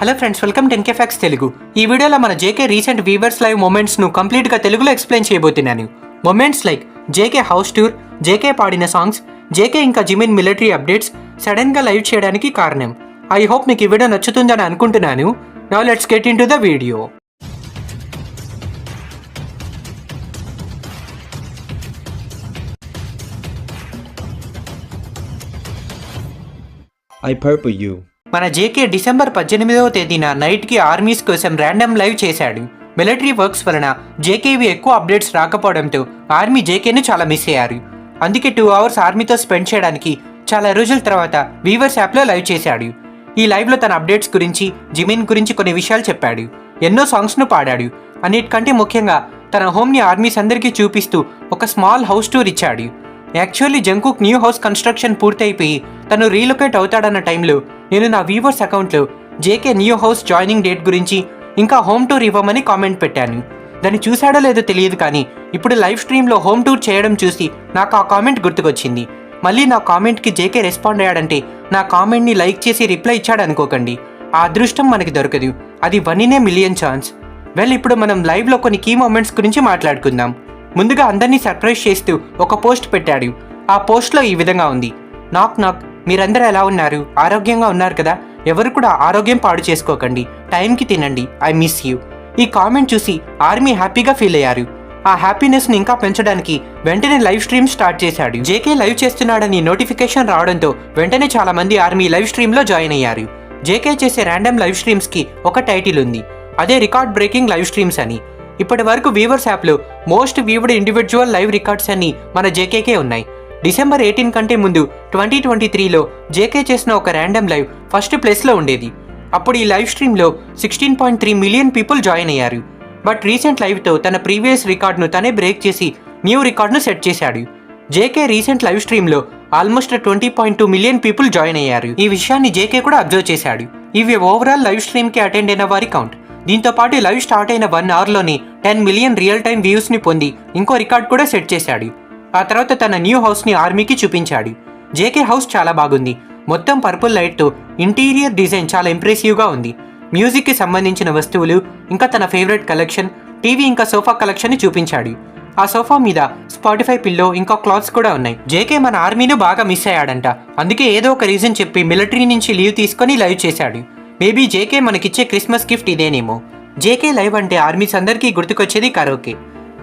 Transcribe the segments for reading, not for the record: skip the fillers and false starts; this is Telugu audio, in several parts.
Hello friends, welcome 10K facts Telugu. ఈ వీడియోలో మన జేకే రీసెంట్ వీవర్స్ లైవ్ మూమెంట్స్ను కంప్లీట్గా తెలుగులో ఎక్స్ప్లెయిన్ చేయబోతున్నాను. Moments like JK house tour, JK పాడిన సాంగ్స్, జేకే ఇంకా జిమిన్ మిలిటరీ అప్డేట్స్ సడన్గా లైవ్ చేయడానికి కారణం. ఐ హోప్ మీకు ఈ వీడియో నచ్చుతుందని అనుకుంటున్నాను. Now let's get into the video. I purple you. మన జేకే డిసెంబర్ 18వ తేదీన నైట్కి ఆర్మీస్ కోసం ర్యాండమ్ లైవ్ చేశాడు. మిలిటరీ వర్క్స్ వలన జేకేవి ఎక్కువ అప్డేట్స్ రాకపోవడంతో ఆర్మీ జేకేను చాలా మిస్ అయ్యారు. అందుకే 2 hours ఆర్మీతో స్పెండ్ చేయడానికి చాలా రోజుల తర్వాత వీవర్స్ యాప్లో లైవ్ చేశాడు. ఈ లైవ్లో తన అప్డేట్స్ గురించి, జిమిన్ గురించి కొన్ని విషయాలు చెప్పాడు. ఎన్నో సాంగ్స్ను పాడాడు. అన్నిటికంటే ముఖ్యంగా తన హోమ్ని ఆర్మీస్ అందరికీ చూపిస్తూ ఒక స్మాల్ హౌస్ టూర్ ఇచ్చాడు. యాక్చువల్లీ జంకుక్ న్యూ హౌస్ కన్స్ట్రక్షన్ పూర్తయిపోయి తను రీలొకేట్ అవుతాడన్న టైంలో నేను నా వీవర్స్ అకౌంట్లో JK new house joining date గురించి ఇంకా హోమ్ టూర్ ఇవ్వమని కామెంట్ పెట్టాను. దాన్ని చూశాడో లేదో తెలియదు, కానీ ఇప్పుడు లైవ్ స్ట్రీమ్లో హోమ్ టూర్ చేయడం చూసి నాకు ఆ కామెంట్ గుర్తుకొచ్చింది. మళ్ళీ నా కామెంట్కి జేకే రెస్పాండ్ అయ్యాడంటే నా కామెంట్ని లైక్ చేసి రిప్లై ఇచ్చాడు అనుకోకండి. ఆ అదృష్టం మనకి దొరకదు, అది 1 in a million ఛాన్స్. ఇప్పుడు మనం లైవ్లో కొన్ని కీ మూమెంట్స్ గురించి మాట్లాడుకుందాం. ముందుగా అందరినీ సర్ప్రైజ్ చేస్తూ ఒక పోస్ట్ పెట్టాడు. ఆ పోస్ట్లో ఈ విధంగా ఉంది: నాక్ నాక్, మీరందరూ ఎలా ఉన్నారు? ఆరోగ్యంగా ఉన్నారు కదా? ఎవరు కూడా ఆరోగ్యం పాడు చేసుకోకండి, టైంకి తినండి, ఐ మిస్ యూ. ఈ కామెంట్ చూసి ఆర్మీ హ్యాపీగా ఫీల్ అయ్యారు. ఆ హ్యాపీనెస్ని ఇంకా పెంచడానికి వెంటనే లైవ్ స్ట్రీమ్ స్టార్ట్ చేశాడు. జేకే లైవ్ చేస్తున్నాడని నోటిఫికేషన్ రావడంతో వెంటనే చాలా మంది ఆర్మీ లైవ్ స్ట్రీమ్లో జాయిన్ అయ్యారు. జేకే చేసే ర్యాండమ్ లైవ్ స్ట్రీమ్స్కి ఒక టైటిల్ ఉంది, అదే రికార్డ్ బ్రేకింగ్ లైవ్ స్ట్రీమ్స్ అని. ఇప్పటి వరకు వీవర్స్ యాప్లో మోస్ట్ వ్యూవ్డ్ ఇండివిజువల్ లైవ్ రికార్డ్స్ అన్ని మన జేకేకే ఉన్నాయి. డిసెంబర్ 18 కంటే ముందు 2023లో జేకే చేసిన ఒక ర్యాండమ్ లైవ్ ఫస్ట్ ప్లేస్లో ఉండేది. అప్పుడు ఈ లైవ్ స్ట్రీమ్లో 16.3 million పీపుల్ జాయిన్ అయ్యారు. బట్ రీసెంట్ లైవ్తో తన ప్రీవియస్ రికార్డ్ను తనే బ్రేక్ చేసి న్యూ రికార్డ్ను సెట్ చేశాడు. జేకే రీసెంట్ లైవ్ స్ట్రీమ్లో ఆల్మోస్ట్ 20.2 million పీపుల్ జాయిన్ అయ్యారు. ఈ విషయాన్ని జేకే కూడా అబ్జర్వ్ చేశాడు. ఇవి ఓవరాల్ లైవ్ స్ట్రీమ్కి అటెండ్ అయిన వారి కౌంట్. దీంతో పాటు లైవ్ స్టార్ట్ అయిన 1 hourలోనే 10 million రియల్ టైమ్ వ్యూస్ని పొంది ఇంకో రికార్డ్ కూడా సెట్ చేశాడు. ఆ తర్వాత తన న్యూ హౌస్ని ఆర్మీకి చూపించాడు. జేకే హౌస్ చాలా బాగుంది. మొత్తం పర్పుల్ లైట్తో ఇంటీరియర్ డిజైన్ చాలా ఇంప్రెసివ్గా ఉంది. మ్యూజిక్కి సంబంధించిన వస్తువులు, ఇంకా తన ఫేవరెట్ కలెక్షన్, టీవీ ఇంకా సోఫా కలెక్షన్ని చూపించాడు. ఆ సోఫా మీద స్పాటిఫై పిల్లో ఇంకా క్లాత్స్ కూడా ఉన్నాయి. జేకే మన ఆర్మీని బాగా మిస్ అయ్యాడంట. అందుకే ఏదో ఒక రీజన్ చెప్పి మిలిటరీ నుంచి లీవ్ తీసుకొని లైవ్ చేశాడు. మేబీ జేకే మనకిచ్చే క్రిస్మస్ గిఫ్ట్ ఇదేనేమో. జేకే లైవ్ అంటే ఆర్మీస్ అందరికీ గుర్తుకొచ్చేది కరోకే.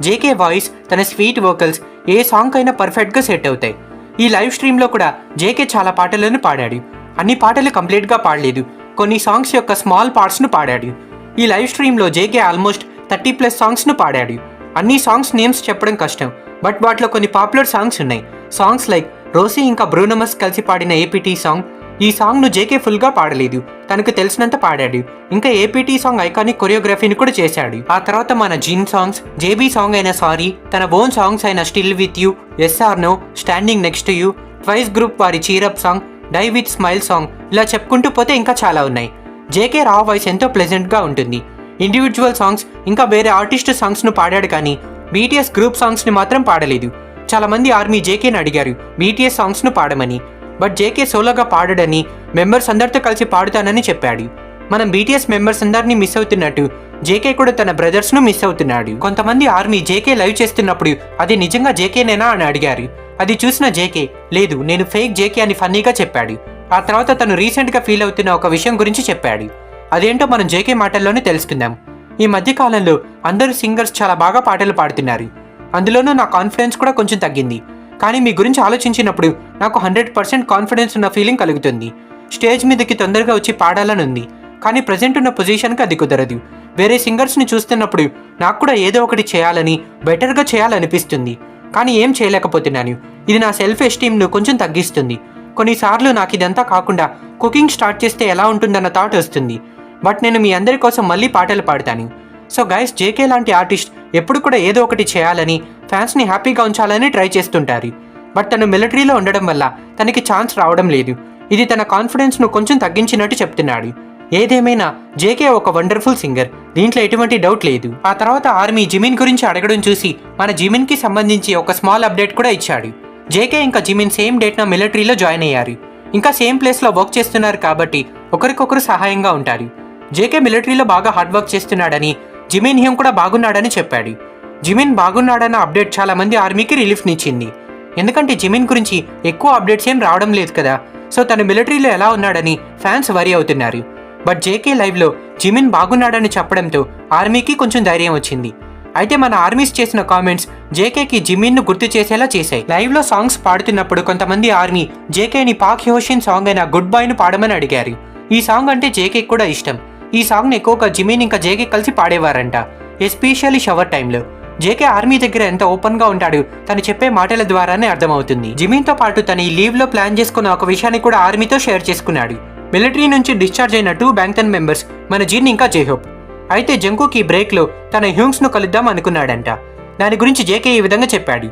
జేకే వాయిస్, తన స్వీట్ వోకల్స్ ఏ సాంగ్ అయినా పర్ఫెక్ట్గా సెట్ అవుతాయి. ఈ లైవ్ స్ట్రీమ్లో కూడా జేకే చాలా పాటలను పాడాడు. అన్ని పాటలు కంప్లీట్గా పాడలేదు, కొన్ని సాంగ్స్ యొక్క స్మాల్ పార్ట్స్ను పాడాడు. ఈ లైవ్ స్ట్రీమ్లో జేకే ఆల్మోస్ట్ 30+ సాంగ్స్ను పాడాడు. అన్ని సాంగ్స్ నేమ్స్ చెప్పడం కష్టం, బట్ వాటిలో కొన్ని పాపులర్ సాంగ్స్ ఉన్నాయి. సాంగ్స్ లైక్ రోసీ ఇంకా బ్రూనమస్ కలిసి పాడిన ఏపీటీ సాంగ్. ఈ సాంగ్ను జేకే ఫుల్గా పాడలేదు, తనకు తెలిసినంత పాడాడు. ఇంకా ఏపీటీ సాంగ్ ఐకానిక్ కొరియోగ్రఫీని కూడా చేశాడు. ఆ తర్వాత మన జిన్ సాంగ్స్, జేబీ సాంగ్ అయిన సారీ, తన ఓన్ సాంగ్స్ అయిన స్టిల్ విత్ యూ, ఎస్ ఆర్ నో, standing next to you, Twice group వారి cheer up song, die with smile song, ఇలా చెప్పుకుంటూ పోతే ఇంకా చాలా ఉన్నాయి. జేకే రా వాయిస్ ఎంతో ప్లెజెంట్గా ఉంటుంది. ఇండివిజువల్ సాంగ్స్ ఇంకా వేరే ఆర్టిస్ట్ సాంగ్స్ను పాడాడు, కానీ బీటీఎస్ గ్రూప్ సాంగ్స్ని మాత్రం పాడలేదు. చాలా మంది ఆర్మీ జేకేని అడిగారు బీటీఎస్ సాంగ్స్ను పాడమని, బట్ జేకే సోలోగా పాడడని, మెంబర్స్ అందరితో కలిసి పాడుతానని చెప్పాడు. మనం బీటీఎస్ మెంబర్స్ అందరినీ మిస్ అవుతున్నట్టు జేకే కూడా తన బ్రదర్స్ను మిస్ అవుతున్నాడు. కొంతమంది ఆర్మీ జేకే లైవ్ చేస్తున్నప్పుడు అది నిజంగా జేకేనేనా అని అడిగారు. అది చూసిన జేకే లేదు, నేను ఫేక్ జేకే అని ఫన్నీగా చెప్పాడు. ఆ తర్వాత తను రీసెంట్గా ఫీల్ అవుతున్న ఒక విషయం గురించి చెప్పాడు. అదేంటో మనం జేకే మాటల్లోనే తెలుసుకుందాం. ఈ మధ్య కాలంలో అందరూ సింగర్స్ చాలా బాగా పాటలు పాడుతున్నారు. అందులోనూ నా కాన్ఫిడెన్స్ కూడా కొంచెం తగ్గింది. కానీ మీ గురించి ఆలోచించినప్పుడు నాకు 100% కాన్ఫిడెన్స్ ఉన్న ఫీలింగ్ కలుగుతుంది. స్టేజ్ మీదకి తొందరగా వచ్చి పాడాలని ఉంది, కానీ ప్రజెంట్ ఉన్న పొజిషన్కి అది కుదరదు. వేరే సింగర్స్ని చూస్తున్నప్పుడు నాకు కూడా ఏదో ఒకటి చేయాలని, బెటర్గా చేయాలనిపిస్తుంది, కానీ ఏం చేయలేకపోతున్నాను. ఇది నా సెల్ఫ్ ఎస్టీమ్ను కొంచెం తగ్గిస్తుంది. కొన్నిసార్లు నాకు ఇదంతా కాకుండా కుకింగ్ స్టార్ట్ చేస్తే ఎలా ఉంటుందన్న థాట్ వస్తుంది. బట్ నేను మీ అందరి కోసం మళ్ళీ పాటలు పాడతాను. సో గైస్, జేకే లాంటి ఆర్టిస్ట్ ఎప్పుడు కూడా ఏదో ఒకటి చేయాలని, ఫ్యాన్స్ని హ్యాపీగా ఉంచాలని ట్రై చేస్తుంటారు. బట్ తను మిలిటరీలో ఉండడం వల్ల తనకి ఛాన్స్ రావడం లేదు. ఇది తన కాన్ఫిడెన్స్ను కొంచెం తగ్గించినట్టు చెప్తున్నాడు. ఏదేమైనా జేకే ఒక వండర్ఫుల్ సింగర్, దీంట్లో ఎటువంటి డౌట్ లేదు. ఆ తర్వాత ఆర్మీ జిమిన్ గురించి అడగడం చూసి మన జిమిన్కి సంబంధించి ఒక స్మాల్ అప్డేట్ కూడా ఇచ్చాడు. జేకే ఇంకా జిమిన్ సేమ్ డేట్న మిలిటరీలో జాయిన్ అయ్యారు. ఇంకా సేమ్ ప్లేస్లో వర్క్ చేస్తున్నారు కాబట్టి ఒకరికొకరు సహాయంగా ఉంటారు. జేకే మిలిటరీలో బాగా హార్డ్ వర్క్ చేస్తున్నాడని, జిమిన్ హ్యూంగ్ కూడా బాగున్నాడని చెప్పాడు. జిమిన్ బాగున్నాడన్న అప్డేట్ చాలా మంది ఆర్మీకి రిలీఫ్నిచ్చింది. ఎందుకంటే జిమిన్ గురించి ఎక్కువ అప్డేట్స్ ఏం రావడం లేదు కదా, సో తను మిలిటరీలో ఎలా ఉన్నాడని ఫ్యాన్స్ వరీ అవుతున్నారు. బట్ జేకే లైవ్లో జిమిన్ బాగున్నాడని చెప్పడంతో ఆర్మీకి కొంచెం ధైర్యం వచ్చింది. అయితే మన ఆర్మీస్ చేసిన కామెంట్స్ జేకేకి జిమిన్ను గుర్తు చేసేలా చేశాయి. లైవ్లో సాంగ్స్ పాడుతున్నప్పుడు కొంతమంది ఆర్మీ జేకేని పాక్ హ్యోషిన్ సాంగ్ అయిన గుడ్ బాయ్ను పాడమని అడిగారు. ఈ సాంగ్ అంటే జేకే కూడా ఇష్టం. ఈ సాంగ్ని ఎక్కువగా జిమిన్ ఇంకా జేకే కలిసి పాడేవారంట, ఎస్పెషల్లీ షవర్ టైంలో. జేకే ఆర్మీ దగ్గర ఎంత ఓపెన్గా ఉంటాడు తను చెప్పే మాటల ద్వారానే అర్థమవుతుంది. జిమిన్తో పాటు తన ఈ లీవ్లో ప్లాన్ చేసుకున్న ఒక విషయాన్ని కూడా ఆర్మీతో షేర్ చేసుకున్నాడు. మిలిటరీ నుంచి డిశ్చార్జ్ అయిన 2 బ్యాంగ్టన్ మెంబర్స్ మన జిన్ ఇంకా జేహోప్. అయితే జంకుకి బ్రేక్లో తన హ్యూంగ్స్ను కలుద్దాం అనుకున్నాడంట. దాని గురించి జేకే ఈ విధంగా చెప్పాడు.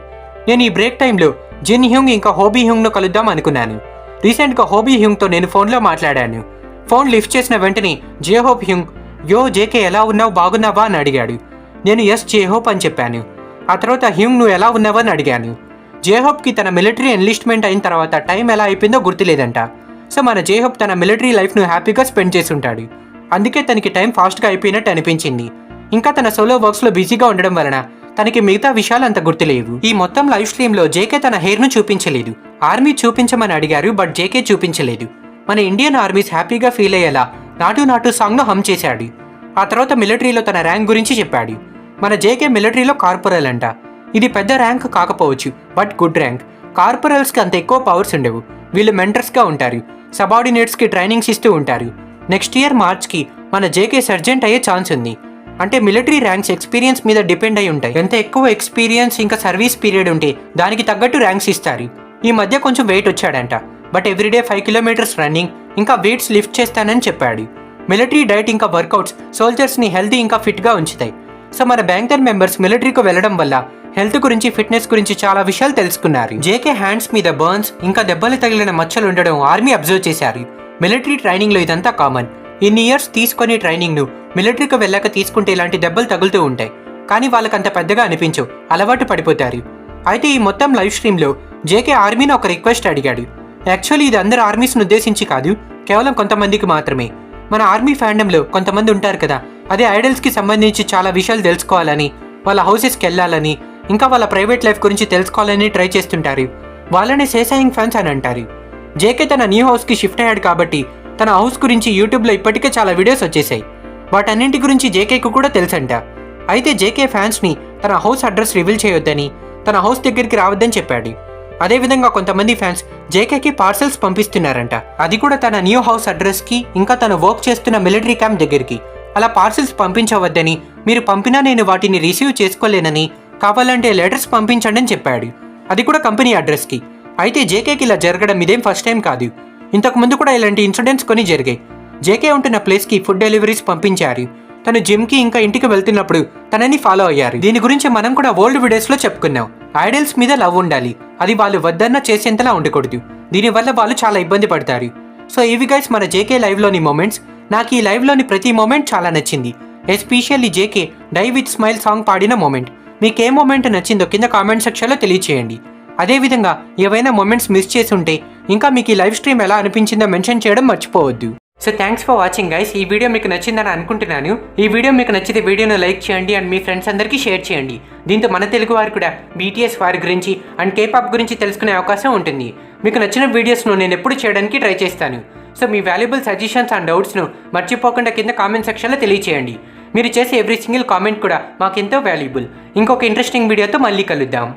నేను ఈ బ్రేక్ టైంలో జిన్ హ్యూంగ్ ఇంకా హోబీ హ్యూంగ్ను కలుద్దాం అనుకున్నాను. రీసెంట్గా హోబీ హ్యూంగ్తో నేను ఫోన్లో మాట్లాడాను. ఫోన్ లిఫ్ట్ చేసిన వెంటనే జేహోప్ హ్యూంగ్, యో జేకే ఎలా ఉన్నావు, బాగున్నావా అని అడిగాడు. నేను ఎస్ జేహోప్ అని చెప్పాను. ఆ తర్వాత హ్యూంగ్ నువ్వు ఎలా ఉన్నావా అని అడిగాను. జేహోప్కి తన మిలిటరీ ఎన్లిస్ట్మెంట్ అయిన తర్వాత టైం ఎలా అయిపోయిందో గుర్తులేదంట. సో మన జేహోప్ తన మిలిటరీ లైఫ్ను హ్యాపీగా స్పెండ్ చేసి ఉంటాడు. అందుకే తనకి టైం ఫాస్ట్గా అయిపోయినట్టు అనిపించింది. ఇంకా తన సోలో వర్క్స్లో బిజీగా ఉండడం వలన తనకి మిగతా విషయాలు అంత గుర్తులేవు. ఈ మొత్తం లైవ్ స్ట్రీమ్లో జేకే తన హెయిర్ను చూపించలేదు. ఆర్మీ చూపించమని అడిగారు, బట్ జేకే చూపించలేదు. మన ఇండియన్ ఆర్మీస్ హ్యాపీగా ఫీల్ అయ్యేలా నాటు నాటు సాంగ్ను హమ్ చేశాడు. ఆ తర్వాత మిలిటరీలో తన ర్యాంక్ గురించి చెప్పాడు. మన జేకే మిలిటరీలో కార్పొరల్ అంట. ఇది పెద్ద ర్యాంక్ కాకపోవచ్చు, బట్ గుడ్ ర్యాంక్. కార్పొరల్స్కి అంత ఎక్కువ పవర్స్ ఉండవు. వీళ్ళు మెంటర్స్గా ఉంటారు, సబార్డినేట్స్కి ట్రైనింగ్స్ ఇస్తూ ఉంటారు. నెక్స్ట్ ఇయర్ మార్చ్కి మన జేకే సర్జెంట్ అయ్యే ఛాన్స్ ఉంది. అంటే మిలిటరీ ర్యాంక్స్ ఎక్స్పీరియన్స్ మీద డిపెండ్ అయి ఉంటాయి. ఎంత ఎక్కువ ఎక్స్పీరియన్స్ ఇంకా సర్వీస్ పీరియడ్ ఉంటే దానికి తగ్గట్టు ర్యాంక్స్ ఇస్తారు. ఈ మధ్య కొంచెం వెయిట్ వచ్చాడంట, బట్ ఎవ్రీడే 5 కిలోమీటర్స్ రన్నింగ్ ఇంకా వెయిట్స్ లిఫ్ట్ చేస్తానని చెప్పాడు. మిలిటరీ డైట్ ఇంకా వర్కౌట్స్ సోల్జర్స్ని హెల్తీ ఇంకా ఫిట్గా ఉంచుతాయి. సో మన బ్యాంగ్టన్ మెంబర్స్ మిలిటరీకి వెళ్ళడం వల్ల హెల్త్ గురించి, ఫిట్నెస్ గురించి చాలా విషయాలు తెలుసుకున్నారు. జేకే హ్యాండ్స్ మీద బర్న్స్ ఇంకా దెబ్బలు తగిలిన మచ్చలు ఉండడం ఆర్మీ అబ్జర్వ్ చేశారు. మిలిటరీ ట్రైనింగ్లో ఇదంతా కామన్. ఇన్ని ఇయర్స్ తీసుకునే ట్రైనింగ్ను మిలిటరీకి వెళ్ళాక తీసుకుంటే ఇలాంటి దెబ్బలు తగులుతూ ఉంటాయి, కానీ వాళ్ళకి అంత పెద్దగా అనిపించవు, అలవాటు పడిపోతారు. అయితే ఈ మొత్తం లైవ్ స్ట్రీమ్లో జేకే ఆర్మీని ఒక రిక్వెస్ట్ అడిగాడు. యాక్చువల్లీ ఇది అందరు ఆర్మీస్ను ఉద్దేశించి కాదు, కేవలం కొంతమందికి మాత్రమే. మన ఆర్మీ ఫ్యాండమ్లో కొంతమంది ఉంటారు కదా, అదే ఐడల్స్కి సంబంధించి చాలా విషయాలు తెలుసుకోవాలని, వాళ్ళ హౌసెస్కి వెళ్ళాలని, ఇంకా వాళ్ళ ప్రైవేట్ లైఫ్ గురించి తెలుసుకోవాలని ట్రై చేస్తుంటారు. వాళ్ళని సేసాయింగ్ ఫ్యాన్స్ అని అంటారు. జేకే తన న్యూ హౌస్కి షిఫ్ట్ అయ్యాడు కాబట్టి తన హౌస్ గురించి యూట్యూబ్లో ఇప్పటికే చాలా వీడియోస్ వచ్చేసాయి. వాటన్నింటి గురించి జేకేకు కూడా తెలుసంట. అయితే జేకే ఫ్యాన్స్ని తన హౌస్ అడ్రస్ రివీల్ చేయొద్దని, తన హౌస్ దగ్గరికి రావద్దని చెప్పాడు. అదేవిధంగా కొంతమంది ఫ్యాన్స్ జేకేకి పార్సల్స్ పంపిస్తున్నారంట, అది కూడా తన న్యూ హౌస్ అడ్రస్కి ఇంకా తను వర్క్ చేస్తున్న మిలిటరీ క్యాంప్ దగ్గరికి. అలా పార్సల్స్ పంపించవద్దని, మీరు పంపినా నేను వాటిని రిసీవ్ చేసుకోలేనని, కావాలంటే లెటర్స్ పంపించండి అని చెప్పాడు, అది కూడా కంపెనీ అడ్రస్కి. అయితే జేకేకి ఇలా జరగడం ఇదేం ఫస్ట్ టైం కాదు. ఇంతకుముందు కూడా ఇలాంటి ఇన్సిడెంట్స్ కొన్ని జరిగాయి. జేకే ఉంటున్న ప్లేస్కి ఫుడ్ డెలివరీస్ పంపించారు. తను జిమ్కి ఇంకా ఇంటికి వెళ్తున్నప్పుడు తనని ఫాలో అయ్యారు. దీని గురించి మనం కూడా ఓల్డ్ వీడియోస్లో చెప్పుకున్నాం. ఐడల్స్ మీద లవ్ ఉండాలి, అది వాళ్ళు వద్దన్నా చేసేంతలా ఉండకూడదు. దీనివల్ల వాళ్ళు చాలా ఇబ్బంది పడతారు. సో ఇవి గైస్ మన జేకే లైవ్లోని మూమెంట్స్. నాకు ఈ లైవ్లోని ప్రతి మూమెంట్ చాలా నచ్చింది, especially JK die with smile song పాడిన మూమెంట్. మీకు ఏ మూమెంట్ నచ్చిందో కింద కామెంట్ సెక్షన్లో తెలియచేయండి. అదేవిధంగా ఏవైనా మూమెంట్స్ మిస్ చేసి ఉంటే ఇంకా మీకు ఈ లైవ్ స్ట్రీమ్ ఎలా అనిపించిందో మెన్షన్ చేయడం మర్చిపోవద్దు. So thanks for watching guys. ఈ వీడియో మీకు నచ్చిందని అనుకుంటున్నాను. ఈ వీడియో మీకు నచ్చితే వీడియోను లైక్ చేయండి అండ్ మీ ఫ్రెండ్స్ అందరికీ షేర్ చేయండి. దీంతో మన తెలుగు వారు కూడా బీటీఎస్ వారి గురించి అండ్ కేపాప్ గురించి తెలుసుకునే అవకాశం ఉంటుంది. మీకు నచ్చిన వీడియోస్ను నేను ఎప్పుడు చేయడానికి ట్రై చేస్తాను. సో మీ వాల్యుబుల్ సజెషన్స్ అండ్ డౌట్స్ను మర్చిపోకుండా కింద కామెంట్ సెక్షన్లో తెలియచేయండి. మీరు చేసే ఎవ్రీ సింగిల్ కామెంట్ కూడా మాకెంతో వాల్యుబుల్. ఇంకొక ఇంట్రెస్టింగ్ వీడియోతో మళ్ళీ కలుద్దాం.